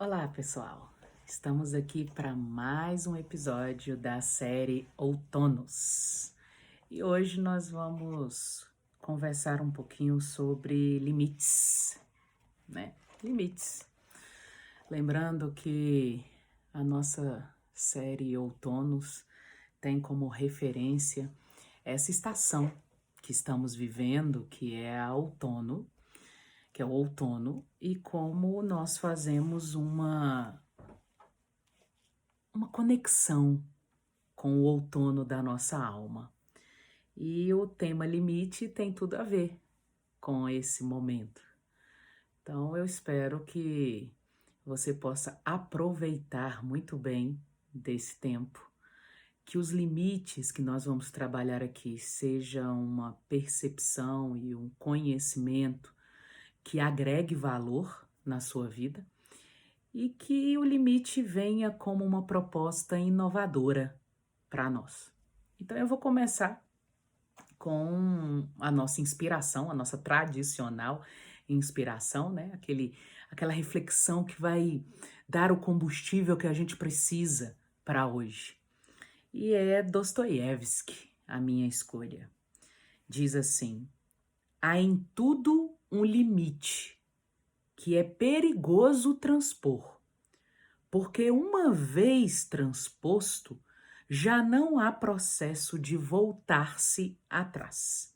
Olá, pessoal! Estamos aqui para mais um episódio da série Outonos. E hoje nós vamos conversar um pouquinho sobre limites, né? Limites. Lembrando que a nossa série Outonos tem como referência essa estação que estamos vivendo, que é a outono, que é o outono, e como nós fazemos uma conexão com o outono da nossa alma. E o tema limite tem tudo a ver com esse momento. Então eu espero que você possa aproveitar muito bem desse tempo, que os limites que nós vamos trabalhar aqui sejam uma percepção e um conhecimento que agregue valor na sua vida e que o limite venha como uma proposta inovadora para nós. Então eu vou começar com a nossa inspiração, a nossa tradicional inspiração, né? Aquela reflexão que vai dar o combustível que a gente precisa para hoje. E é Dostoiévski a minha escolha. Diz assim: há em tudo um limite que é perigoso transpor, porque uma vez transposto, já não há processo de voltar-se atrás.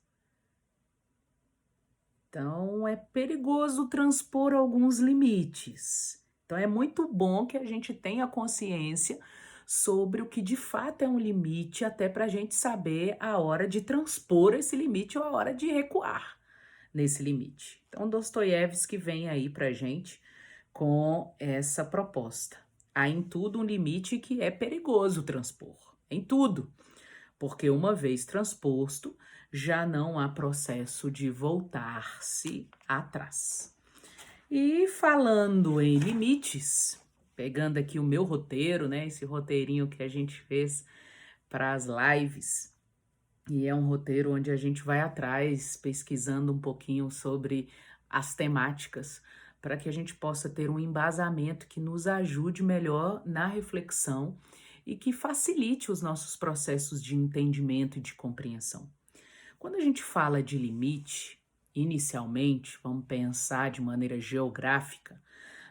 Então, é perigoso transpor alguns limites. Então, é muito bom que a gente tenha consciência sobre o que de fato é um limite, até para a gente saber a hora de transpor esse limite ou a hora de recuar nesse limite. Então, Dostoiévski vem aí para a gente com essa proposta. Há em tudo um limite que é perigoso transpor, em tudo, porque uma vez transposto, já não há processo de voltar-se atrás. E falando em limites, pegando aqui o meu roteiro, né, esse roteirinho que a gente fez para as lives, e é um roteiro onde a gente vai atrás pesquisando um pouquinho sobre as temáticas, para que a gente possa ter um embasamento que nos ajude melhor na reflexão e que facilite os nossos processos de entendimento e de compreensão. Quando a gente fala de limite, inicialmente, vamos pensar de maneira geográfica,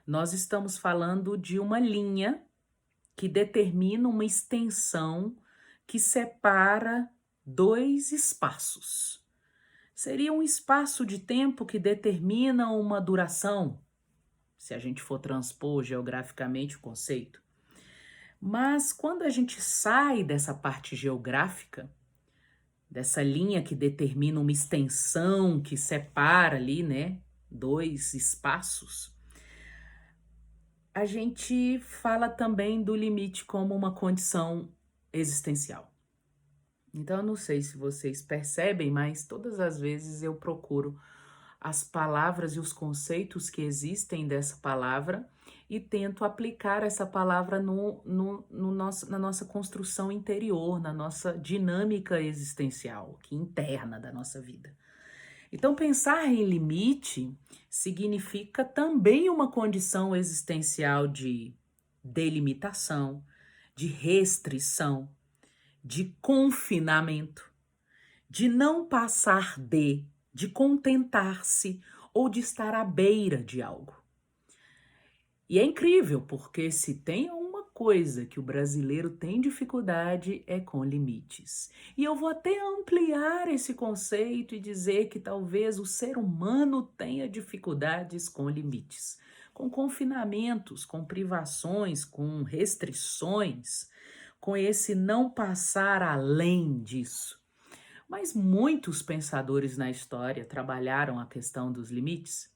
nós estamos falando de uma linha que determina uma extensão que separa dois espaços. Seria um espaço de tempo que determina uma duração, se a gente for transpor geograficamente o conceito. Mas quando a gente sai dessa parte geográfica, dessa linha que determina uma extensão que separa ali, né, dois espaços, a gente fala também do limite como uma condição existencial. Então, eu não sei se vocês percebem, mas todas as vezes eu procuro as palavras e os conceitos que existem dessa palavra e tento aplicar essa palavra na nossa construção interior, na nossa dinâmica existencial, que interna da nossa vida. Então, pensar em limite significa também uma condição existencial de delimitação, de restrição, de confinamento, de não passar de contentar-se ou de estar à beira de algo. E é incrível, porque se tem uma coisa que o brasileiro tem dificuldade é com limites. E eu vou até ampliar esse conceito e dizer que talvez o ser humano tenha dificuldades com limites, com confinamentos, com privações, com restrições, com esse não passar além disso. Mas muitos pensadores na história trabalharam a questão dos limites.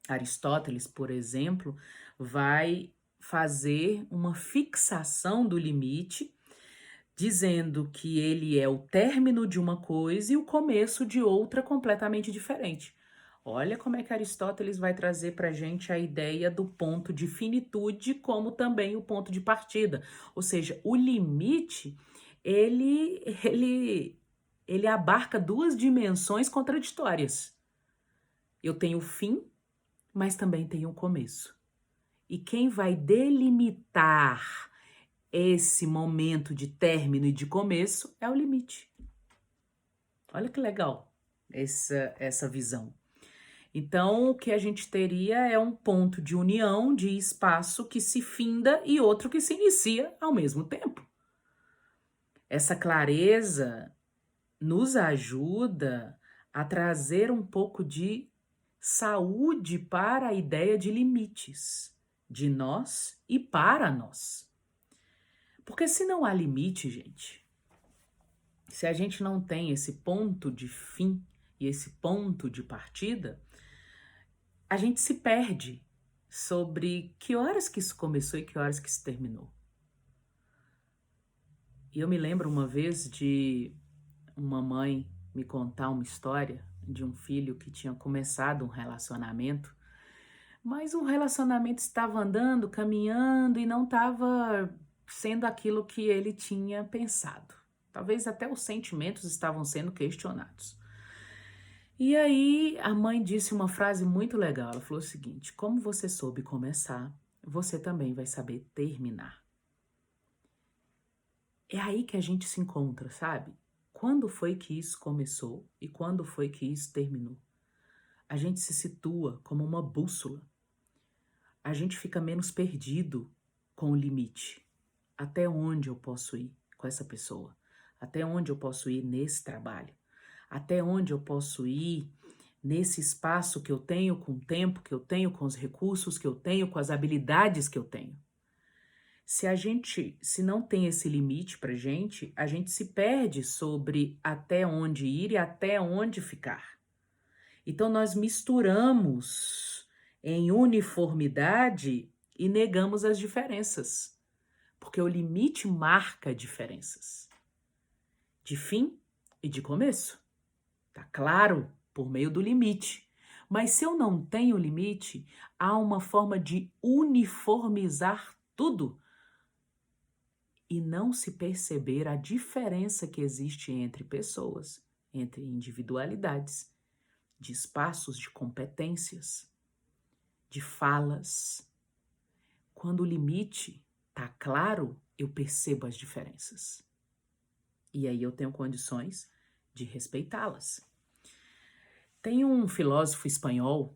Aristóteles, por exemplo, vai fazer uma fixação do limite, dizendo que ele é o término de uma coisa e o começo de outra completamente diferente. Olha como é que Aristóteles vai trazer para a gente a ideia do ponto de finitude, como também o ponto de partida. Ou seja, o limite, ele abarca duas dimensões contraditórias. Eu tenho o fim, mas também tenho o começo. E quem vai delimitar esse momento de término e de começo é o limite. Olha que legal essa visão. Então, o que a gente teria é um ponto de união, de espaço que se finda e outro que se inicia ao mesmo tempo. Essa clareza nos ajuda a trazer um pouco de saúde para a ideia de limites, de nós e para nós. Porque se não há limite, gente, se a gente não tem esse ponto de fim e esse ponto de partida, a gente se perde sobre que horas que isso começou e que horas que isso terminou. E eu me lembro uma vez de uma mãe me contar uma história de um filho que tinha começado um relacionamento, mas o relacionamento estava andando, caminhando e não estava sendo aquilo que ele tinha pensado. Talvez até os sentimentos estavam sendo questionados. E aí a mãe disse uma frase muito legal. Ela falou o seguinte: como você soube começar, você também vai saber terminar. É aí que a gente se encontra, sabe? Quando foi que isso começou e quando foi que isso terminou? A gente se situa como uma bússola. A gente fica menos perdido com o limite. Até onde eu posso ir com essa pessoa? Até onde eu posso ir nesse trabalho? Até onde eu posso ir nesse espaço que eu tenho, com o tempo que eu tenho, com os recursos que eu tenho, com as habilidades que eu tenho? Se não tem esse limite pra gente, a gente se perde sobre até onde ir e até onde ficar. Então nós misturamos em uniformidade e negamos as diferenças, porque o limite marca diferenças de fim e de começo. Tá claro? Por meio do limite. Mas se eu não tenho limite, há uma forma de uniformizar tudo e não se perceber a diferença que existe entre pessoas, entre individualidades, de espaços, de competências, de falas. Quando o limite tá claro, eu percebo as diferenças. E aí eu tenho condições de respeitá-las. Tem um filósofo espanhol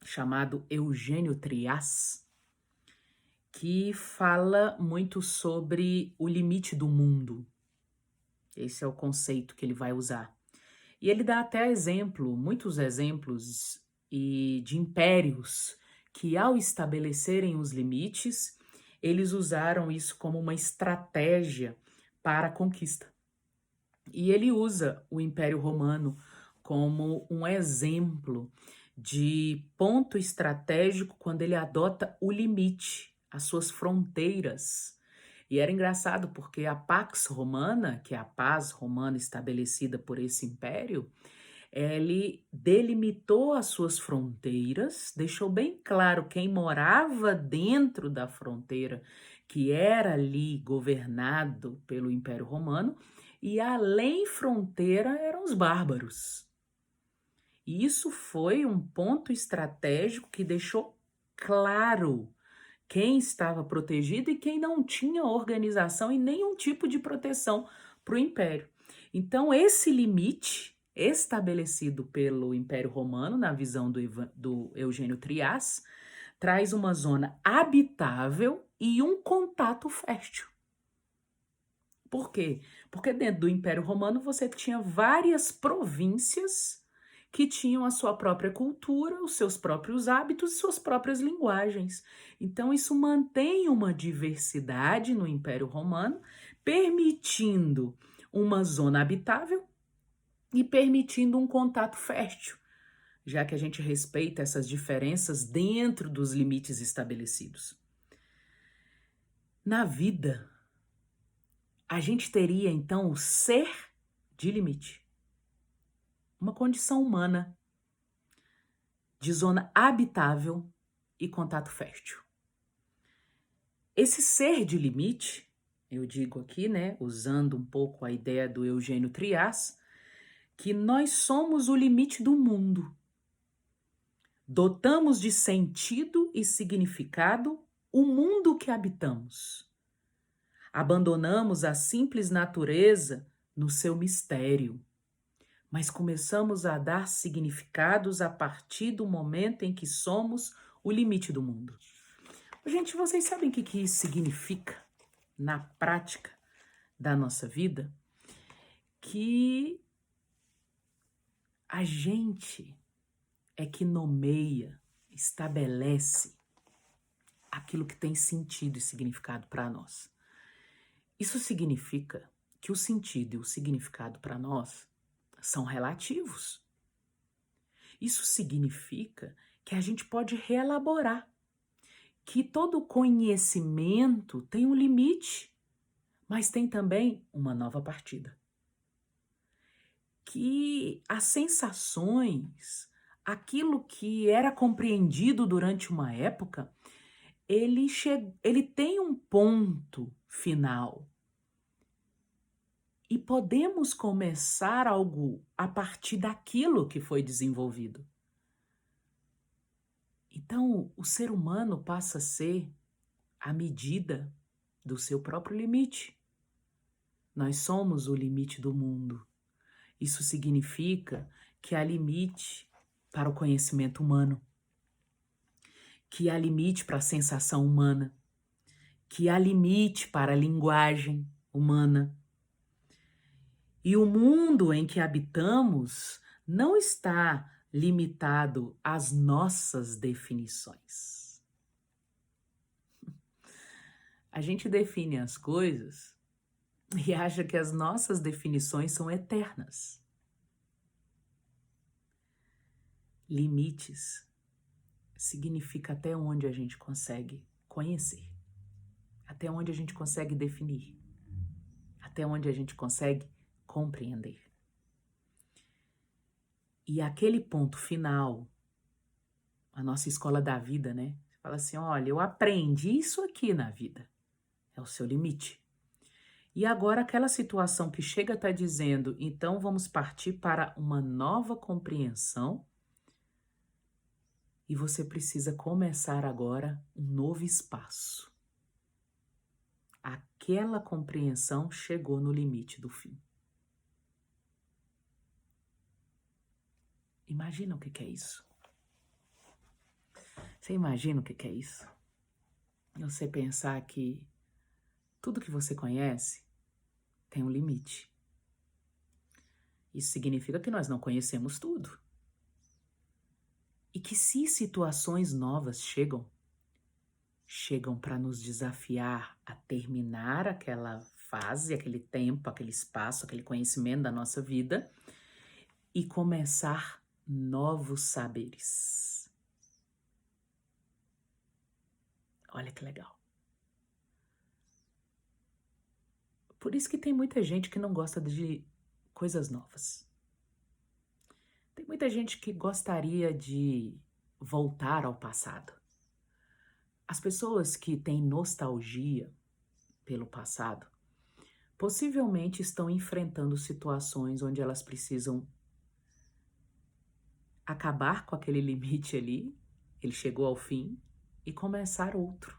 chamado Eugênio Trias que fala muito sobre o limite do mundo. Esse é o conceito que ele vai usar. E ele dá até muitos exemplos de impérios que, ao estabelecerem os limites, eles usaram isso como uma estratégia para a conquista. E ele usa o Império Romano como um exemplo de ponto estratégico quando ele adota o limite, as suas fronteiras. E era engraçado porque a Pax Romana, que é a paz romana estabelecida por esse império, ele delimitou as suas fronteiras, deixou bem claro quem morava dentro da fronteira, que era ali governado pelo Império Romano, e além fronteira eram os bárbaros. E isso foi um ponto estratégico que deixou claro quem estava protegido e quem não tinha organização e nenhum tipo de proteção para o Império. Então, esse limite estabelecido pelo Império Romano, na visão do Eugênio Trias, traz uma zona habitável e um contato fértil. Por quê? Porque dentro do Império Romano você tinha várias províncias que tinham a sua própria cultura, os seus próprios hábitos e suas próprias linguagens. Então isso mantém uma diversidade no Império Romano, permitindo uma zona habitável e permitindo um contato fértil, já que a gente respeita essas diferenças dentro dos limites estabelecidos. Na vida, a gente teria, então, o ser de limite. Uma condição humana de zona habitável e contato fértil. Esse ser de limite, eu digo aqui, né, usando um pouco a ideia do Eugênio Trias, que nós somos o limite do mundo. Dotamos de sentido e significado o mundo que habitamos. Abandonamos a simples natureza no seu mistério, mas começamos a dar significados a partir do momento em que somos o limite do mundo. Gente, vocês sabem o que isso significa na prática da nossa vida? Que a gente é que nomeia, estabelece aquilo que tem sentido e significado para nós. Isso significa que o sentido e o significado para nós são relativos. Isso significa que a gente pode reelaborar, que todo conhecimento tem um limite, mas tem também uma nova partida. Que as sensações, aquilo que era compreendido durante uma época, ele tem um ponto final. E podemos começar algo a partir daquilo que foi desenvolvido. Então, o ser humano passa a ser a medida do seu próprio limite. Nós somos o limite do mundo. Isso significa que há limite para o conhecimento humano, que há limite para a sensação humana, que há limite para a linguagem humana. E o mundo em que habitamos não está limitado às nossas definições. A gente define as coisas e acha que as nossas definições são eternas. Limites significa até onde a gente consegue conhecer, até onde a gente consegue definir, até onde a gente consegue compreender. E aquele ponto final, a nossa escola da vida, né? Você fala assim, olha, eu aprendi isso aqui na vida. É o seu limite. E agora aquela situação que chega a estar dizendo, então vamos partir para uma nova compreensão e você precisa começar agora um novo espaço. Aquela compreensão chegou no limite do fim. Imagina o que é isso? Você imagina o que é isso? Você pensar que tudo que você conhece tem um limite. Isso significa que nós não conhecemos tudo. E que se situações novas chegam para nos desafiar a terminar aquela fase, aquele tempo, aquele espaço, aquele conhecimento da nossa vida e começar novos saberes. Olha que legal. Por isso que tem muita gente que não gosta de coisas novas. Tem muita gente que gostaria de voltar ao passado. As pessoas que têm nostalgia pelo passado possivelmente estão enfrentando situações onde elas precisam acabar com aquele limite ali, ele chegou ao fim, e começar outro.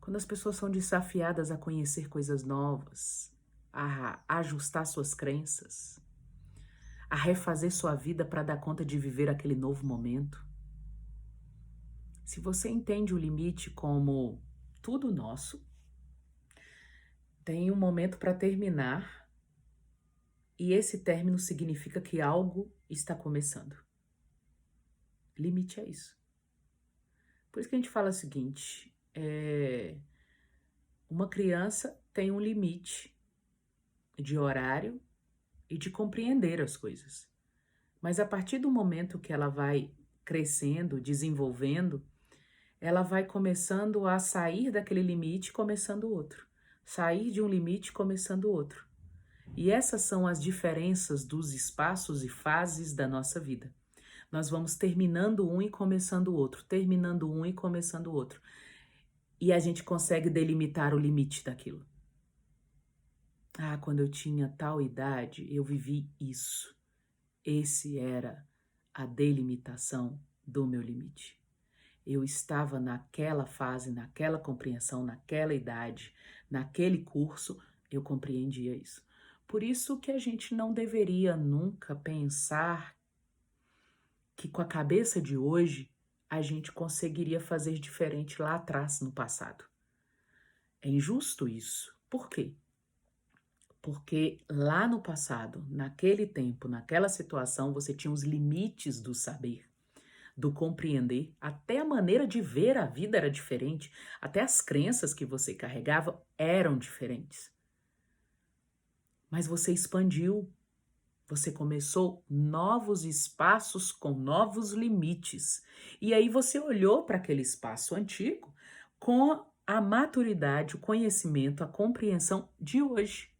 Quando as pessoas são desafiadas a conhecer coisas novas, a ajustar suas crenças, a refazer sua vida para dar conta de viver aquele novo momento. Se você entende o limite como tudo nosso, tem um momento para terminar e esse término significa que algo está começando. Limite é isso. Por isso que a gente fala o seguinte, uma criança tem um limite de horário e de compreender as coisas. Mas a partir do momento que ela vai crescendo, desenvolvendo, ela vai começando a sair daquele limite, começando outro. Sair de um limite, começando outro. E essas são as diferenças dos espaços e fases da nossa vida. Nós vamos terminando um e começando o outro, terminando um e começando o outro. E a gente consegue delimitar o limite daquilo. Quando eu tinha tal idade, eu vivi isso. Esse era a delimitação do meu limite. Eu estava naquela fase, naquela compreensão, naquela idade, naquele curso, eu compreendia isso. Por isso que a gente não deveria nunca pensar que com a cabeça de hoje a gente conseguiria fazer diferente lá atrás, no passado. É injusto isso. Por quê? Porque lá no passado, naquele tempo, naquela situação, você tinha os limites do saber, do compreender, até a maneira de ver a vida era diferente, até as crenças que você carregava eram diferentes. Mas você expandiu, você começou novos espaços com novos limites. E aí você olhou para aquele espaço antigo com a maturidade, o conhecimento, a compreensão de hoje.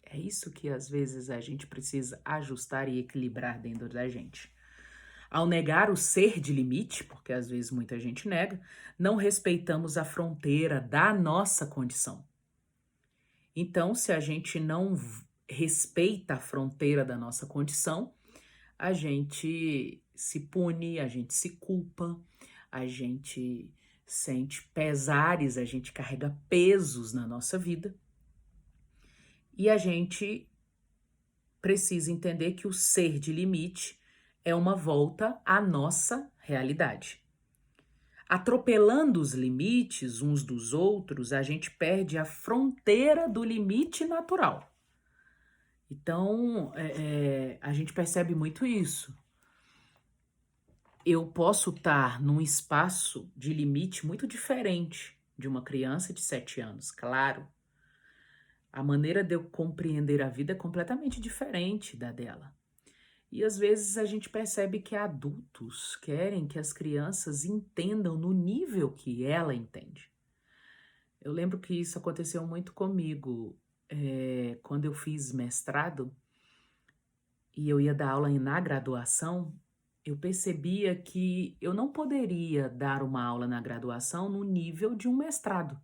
É isso que às vezes a gente precisa ajustar e equilibrar dentro da gente. Ao negar o ser de limite, porque às vezes muita gente nega, não respeitamos a fronteira da nossa condição. Então, se a gente não respeita a fronteira da nossa condição, a gente se pune, a gente se culpa, a gente sente pesares, a gente carrega pesos na nossa vida. E a gente precisa entender que o ser de limite é uma volta à nossa realidade. Atropelando os limites uns dos outros, a gente perde a fronteira do limite natural. Então, a gente percebe muito isso. Eu posso estar num espaço de limite muito diferente de uma criança de 7 anos, claro. A maneira de eu compreender a vida é completamente diferente da dela. E às vezes a gente percebe que adultos querem que as crianças entendam no nível que ela entende. Eu lembro que isso aconteceu muito comigo quando eu fiz mestrado e eu ia dar aula na graduação. Eu percebia que eu não poderia dar uma aula na graduação no nível de um mestrado,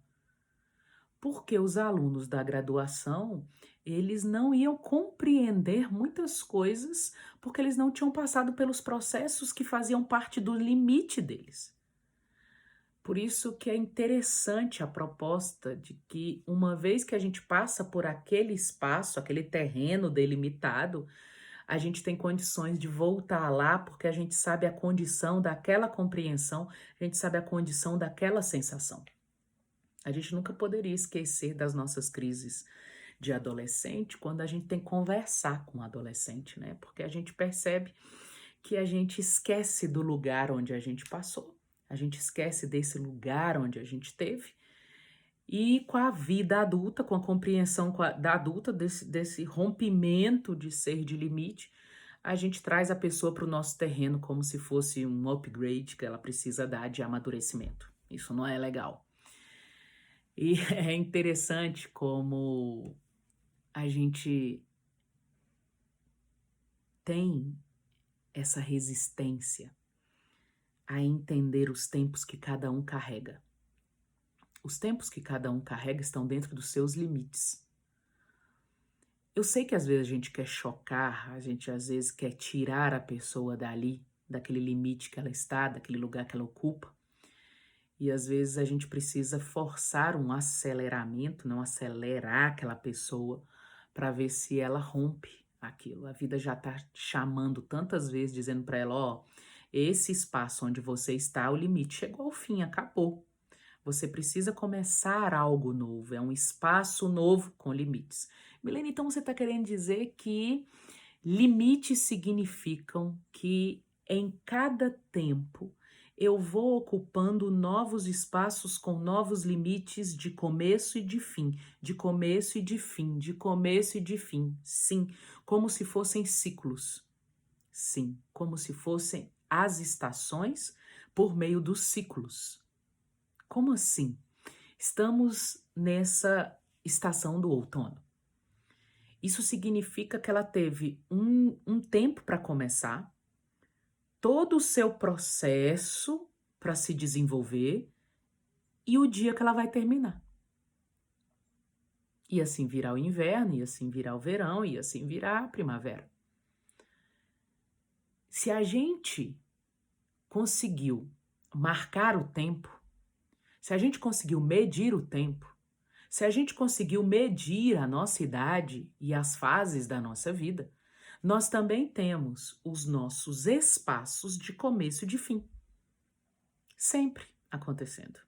porque os alunos da graduação, eles não iam compreender muitas coisas, porque eles não tinham passado pelos processos que faziam parte do limite deles. Por isso que é interessante a proposta de que, uma vez que a gente passa por aquele espaço, aquele terreno delimitado, a gente tem condições de voltar lá, porque a gente sabe a condição daquela compreensão, a gente sabe a condição daquela sensação. A gente nunca poderia esquecer das nossas crises de adolescente quando a gente tem que conversar com o adolescente, né? Porque a gente percebe que a gente esquece do lugar onde a gente passou, a gente esquece desse lugar onde a gente teve, e com a vida adulta, com a compreensão da adulta, desse rompimento de ser de limite, a gente traz a pessoa para o nosso terreno como se fosse um upgrade que ela precisa dar de amadurecimento. Isso não é legal. E é interessante como a gente tem essa resistência a entender os tempos que cada um carrega. Os tempos que cada um carrega estão dentro dos seus limites. Eu sei que às vezes a gente quer chocar, a gente às vezes quer tirar a pessoa dali, daquele limite que ela está, daquele lugar que ela ocupa. E às vezes a gente precisa forçar um aceleramento, não acelerar aquela pessoa para ver se ela rompe aquilo. A vida já está chamando tantas vezes, dizendo para ela, ó, esse espaço onde você está, o limite chegou ao fim, acabou. Você precisa começar algo novo, é um espaço novo com limites. Milene, então você está querendo dizer que limites significam que em cada tempo eu vou ocupando novos espaços com novos limites de começo e de fim, de começo e de fim, de começo e de fim. Sim, como se fossem ciclos. Sim, como se fossem as estações por meio dos ciclos. Como assim? Estamos nessa estação do outono. Isso significa que ela teve um tempo para começar, todo o seu processo para se desenvolver e o dia que ela vai terminar. E assim virá o inverno, e assim virá o verão, e assim virá a primavera. Se a gente conseguiu marcar o tempo, se a gente conseguiu medir o tempo, se a gente conseguiu medir a nossa idade e as fases da nossa vida, nós também temos os nossos espaços de começo e de fim. Sempre acontecendo.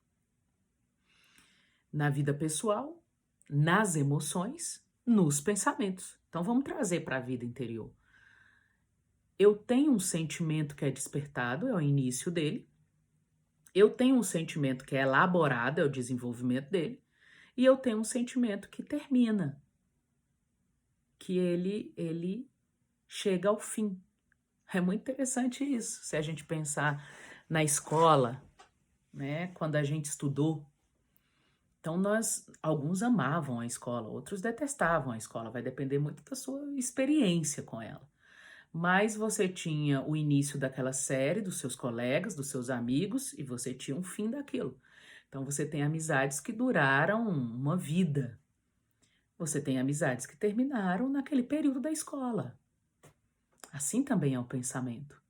Na vida pessoal, nas emoções, nos pensamentos. Então vamos trazer para a vida interior. Eu tenho um sentimento que é despertado, é o início dele. Eu tenho um sentimento que é elaborado, é o desenvolvimento dele. E eu tenho um sentimento que termina, que ele chega ao fim. É muito interessante isso, se a gente pensar na escola, né, quando a gente estudou. Então alguns amavam a escola, outros detestavam a escola, vai depender muito da sua experiência com ela. Mas você tinha o início daquela série, dos seus colegas, dos seus amigos, e você tinha um fim daquilo. Então você tem amizades que duraram uma vida. Você tem amizades que terminaram naquele período da escola. Assim também é o pensamento.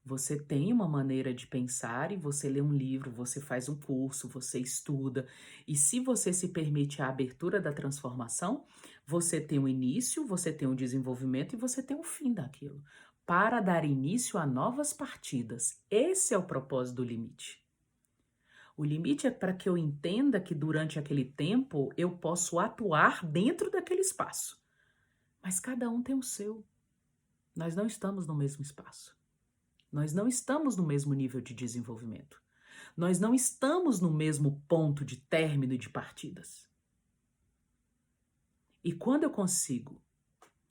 Você tem uma maneira de pensar e você lê um livro, você faz um curso, você estuda. E se você se permite a abertura da transformação, você tem um início, você tem um desenvolvimento e você tem um fim daquilo. Para dar início a novas partidas. Esse é o propósito do limite. O limite é para que eu entenda que durante aquele tempo eu posso atuar dentro daquele espaço. Mas cada um tem o seu. Nós não estamos no mesmo espaço. Nós não estamos no mesmo nível de desenvolvimento. Nós não estamos no mesmo ponto de término e de partidas. E quando eu consigo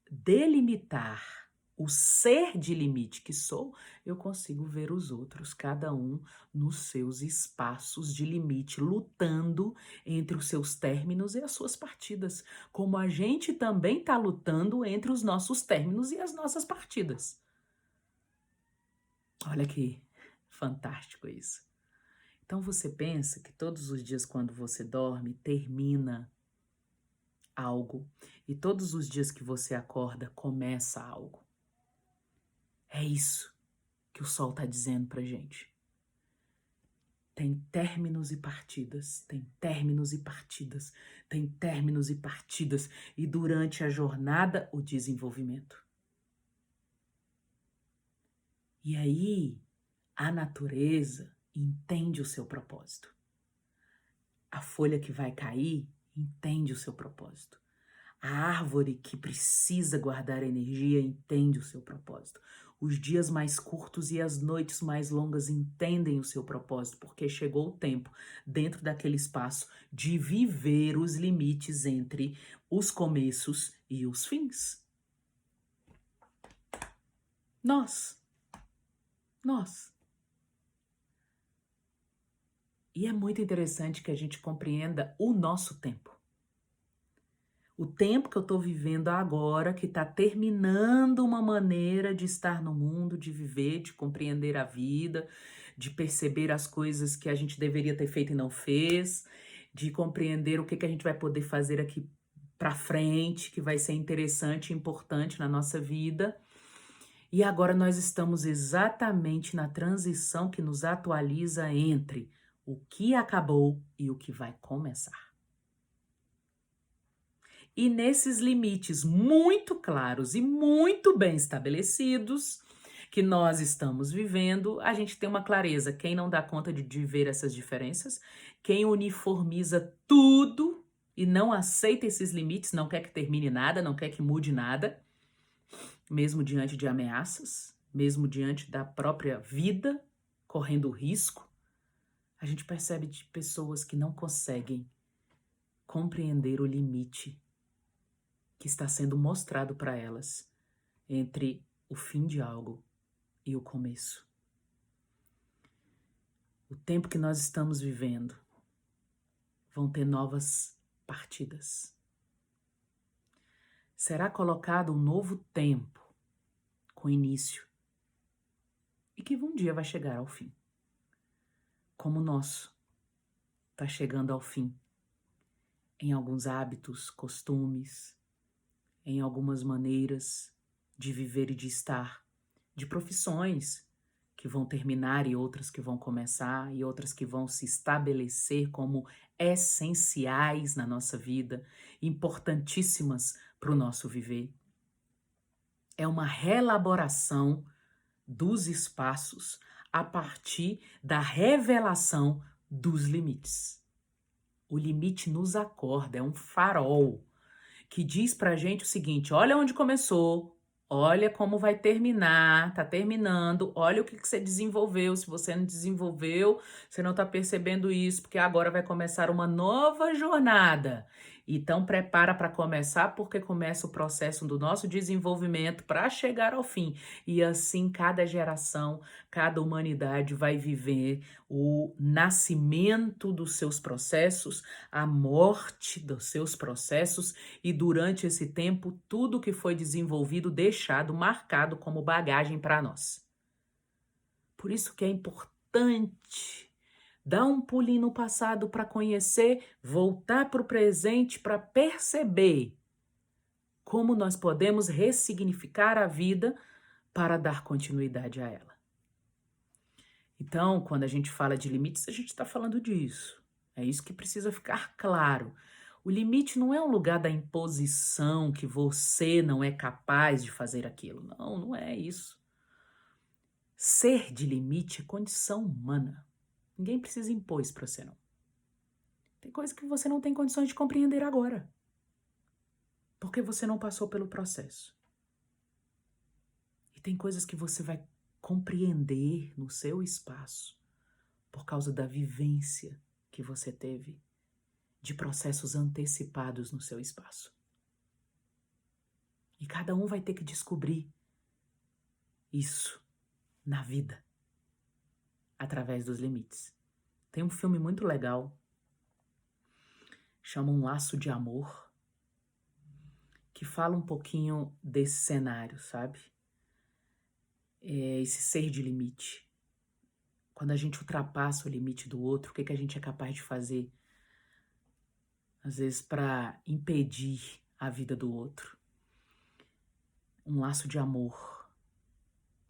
delimitar o ser de limite que sou, eu consigo ver os outros, cada um nos seus espaços de limite, lutando entre os seus términos e as suas partidas, como a gente também está lutando entre os nossos términos e as nossas partidas. Olha que fantástico isso. Então você pensa que todos os dias quando você dorme, termina algo, e todos os dias que você acorda, começa algo. É isso que o sol está dizendo pra gente. Tem términos e partidas, tem términos e partidas, tem términos e partidas, e durante a jornada, o desenvolvimento. E aí, a natureza entende o seu propósito. A folha que vai cair entende o seu propósito. A árvore que precisa guardar energia entende o seu propósito. Os dias mais curtos e as noites mais longas entendem o seu propósito, porque chegou o tempo, dentro daquele espaço, de viver os limites entre os começos e os fins. Nós. E é muito interessante que a gente compreenda o nosso tempo. O tempo que eu estou vivendo agora, que está terminando uma maneira de estar no mundo, de viver, de compreender a vida, de perceber as coisas que a gente deveria ter feito e não fez, de compreender o que a gente vai poder fazer aqui para frente, que vai ser interessante e importante na nossa vida. E agora nós estamos exatamente na transição que nos atualiza entre o que acabou e o que vai começar. E nesses limites muito claros e muito bem estabelecidos que nós estamos vivendo, a gente tem uma clareza. Quem não dá conta de ver essas diferenças, quem uniformiza tudo e não aceita esses limites, não quer que termine nada, não quer que mude nada, mesmo diante de ameaças, mesmo diante da própria vida, correndo risco, a gente percebe de pessoas que não conseguem compreender o limite que está sendo mostrado para elas entre o fim de algo e o começo. O tempo que nós estamos vivendo vão ter novas partidas. Será colocado um novo tempo com início e que um dia vai chegar ao fim. Como o nosso está chegando ao fim em alguns hábitos, costumes, em algumas maneiras de viver e de estar, de profissões que vão terminar e outras que vão começar e outras que vão se estabelecer como essenciais na nossa vida, importantíssimas para o nosso viver. É uma reelaboração dos espaços a partir da revelação dos limites. O limite nos acorda, é um farol que diz pra gente o seguinte: olha onde começou, olha como vai terminar, tá terminando, olha o que você desenvolveu. Se você não desenvolveu, você não tá percebendo isso, porque agora vai começar uma nova jornada. Então prepara para começar, porque começa o processo do nosso desenvolvimento para chegar ao fim. E assim cada geração, cada humanidade vai viver o nascimento dos seus processos, a morte dos seus processos e durante esse tempo tudo que foi desenvolvido deixado marcado como bagagem para nós. Por isso que é importante dar um pulinho no passado para conhecer, voltar para o presente para perceber como nós podemos ressignificar a vida para dar continuidade a ela. Então, quando a gente fala de limites, a gente está falando disso. É isso que precisa ficar claro. O limite não é um lugar da imposição que você não é capaz de fazer aquilo. Não, não é isso. Ser de limite é condição humana. Ninguém precisa impor isso para você, não. Tem coisa que você não tem condições de compreender agora. Porque você não passou pelo processo. E tem coisas que você vai compreender no seu espaço por causa da vivência que você teve de processos antecipados no seu espaço. E cada um vai ter que descobrir isso na vida, através dos limites. Tem um filme muito legal, chama Um Laço de Amor, que fala um pouquinho desse cenário, sabe? Esse ser de limite. Quando a gente ultrapassa o limite do outro, o que a gente é capaz de fazer? Às vezes para impedir a vida do outro. Um Laço de Amor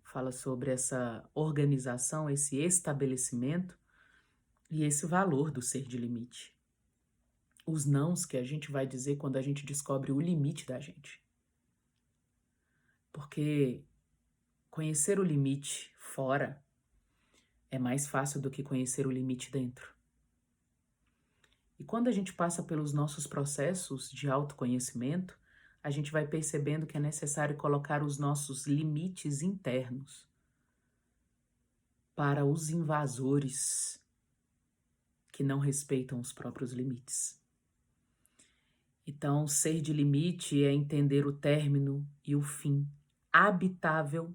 fala sobre essa organização, esse estabelecimento e esse valor do ser de limite. Os nãos que a gente vai dizer quando a gente descobre o limite da gente. Porque conhecer o limite fora é mais fácil do que conhecer o limite dentro. E quando a gente passa pelos nossos processos de autoconhecimento, a gente vai percebendo que é necessário colocar os nossos limites internos para os invasores que não respeitam os próprios limites. Então, ser de limite é entender o término e o fim habitável,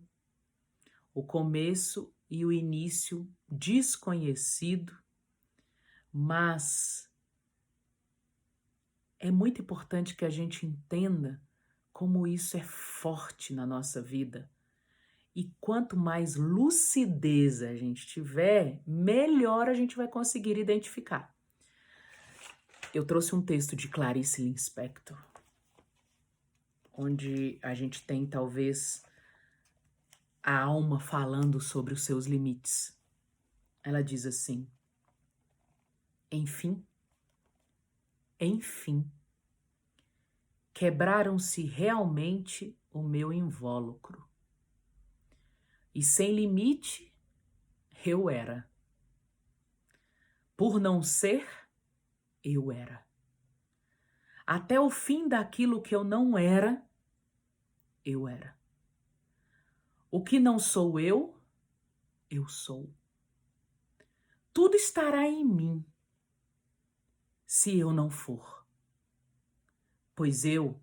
o começo e o início desconhecido, mas é muito importante que a gente entenda como isso é forte na nossa vida. E quanto mais lucidez a gente tiver, melhor a gente vai conseguir identificar. Eu trouxe um texto de Clarice Lispector, onde a gente tem talvez a alma falando sobre os seus limites. Ela diz assim: enfim, quebraram-se realmente o meu invólucro. E sem limite eu era. Por não ser, eu era. Até o fim daquilo que eu não era, eu era. O que não sou eu sou. Tudo estará em mim, se eu não for. Pois eu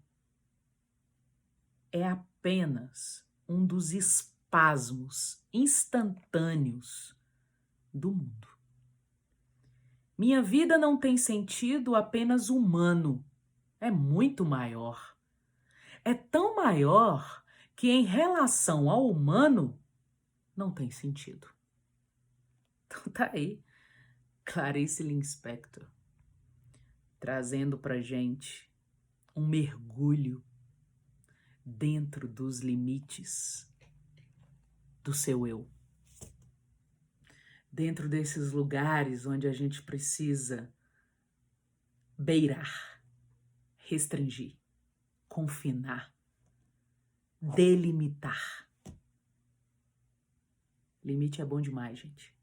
é apenas um dos espasmos instantâneos do mundo. Minha vida não tem sentido apenas humano, é muito maior. É tão maior que em relação ao humano não tem sentido. Então tá aí, Clarice Lispector, trazendo pra gente um mergulho dentro dos limites do seu eu. Dentro desses lugares onde a gente precisa beirar, restringir, confinar, delimitar. Limite é bom demais, gente.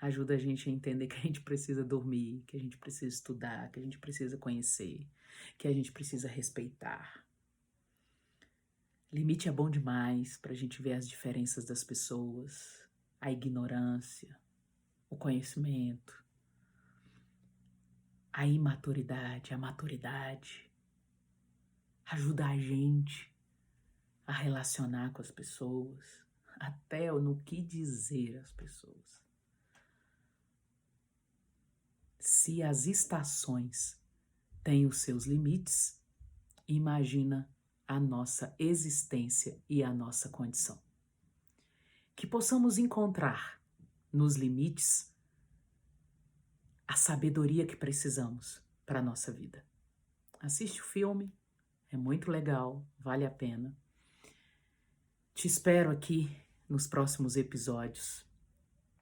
Ajuda a gente a entender que a gente precisa dormir, que a gente precisa estudar, que a gente precisa conhecer, que a gente precisa respeitar. Limite é bom demais para a gente ver as diferenças das pessoas, a ignorância, o conhecimento, a imaturidade, a maturidade. Ajuda a gente a relacionar com as pessoas, até no que dizer às pessoas. Se as estações têm os seus limites, imagina a nossa existência e a nossa condição. Que possamos encontrar nos limites a sabedoria que precisamos para a nossa vida. Assiste o filme, é muito legal, vale a pena. Te espero aqui nos próximos episódios.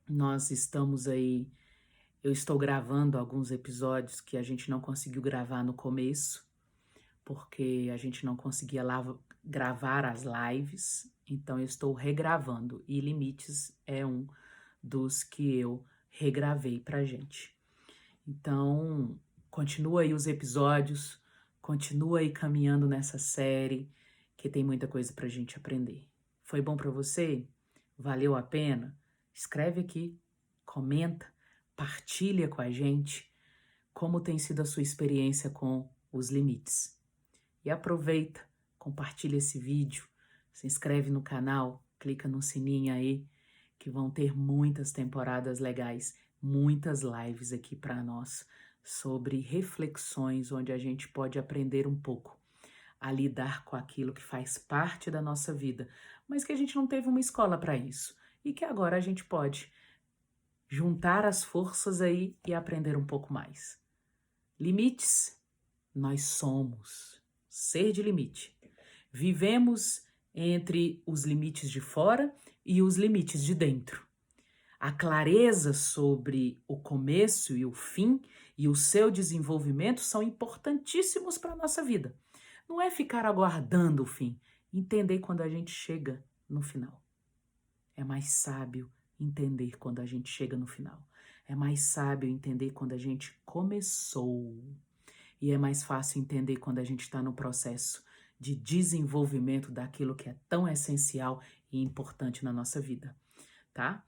Nós estamos aí, eu estou gravando alguns episódios que a gente não conseguiu gravar no começo, porque a gente não conseguia gravar as lives, então eu estou regravando, e Limites é um dos que eu regravei pra gente. Então, continua aí os episódios, continua aí caminhando nessa série, que tem muita coisa pra gente aprender. Foi bom pra você? Valeu a pena? Escreve aqui, comenta, partilha com a gente como tem sido a sua experiência com os limites. E aproveita, compartilha esse vídeo, se inscreve no canal, clica no sininho aí, que vão ter muitas temporadas legais, muitas lives aqui para nós sobre reflexões onde a gente pode aprender um pouco a lidar com aquilo que faz parte da nossa vida, mas que a gente não teve uma escola para isso e que agora a gente pode juntar as forças aí e aprender um pouco mais. Limites, nós somos ser de limite. Vivemos entre os limites de fora e os limites de dentro. A clareza sobre o começo e o fim e o seu desenvolvimento são importantíssimos para a nossa vida. Não é ficar aguardando o fim, entender quando a gente chega no final. É mais sábio entender quando a gente chega no final. É mais sábio entender quando a gente começou. E é mais fácil entender quando a gente está no processo de desenvolvimento daquilo que é tão essencial e importante na nossa vida, tá?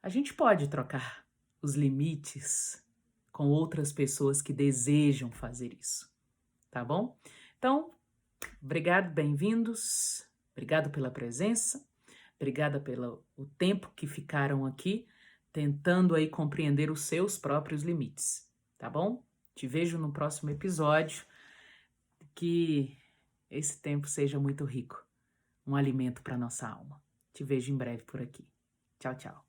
A gente pode trocar os limites com outras pessoas que desejam fazer isso, tá bom? Então, obrigado, bem-vindos, obrigado pela presença, obrigada pelo tempo que ficaram aqui tentando aí compreender os seus próprios limites, tá bom? Te vejo no próximo episódio, que esse tempo seja muito rico, um alimento para nossa alma. Te vejo em breve por aqui. Tchau, tchau.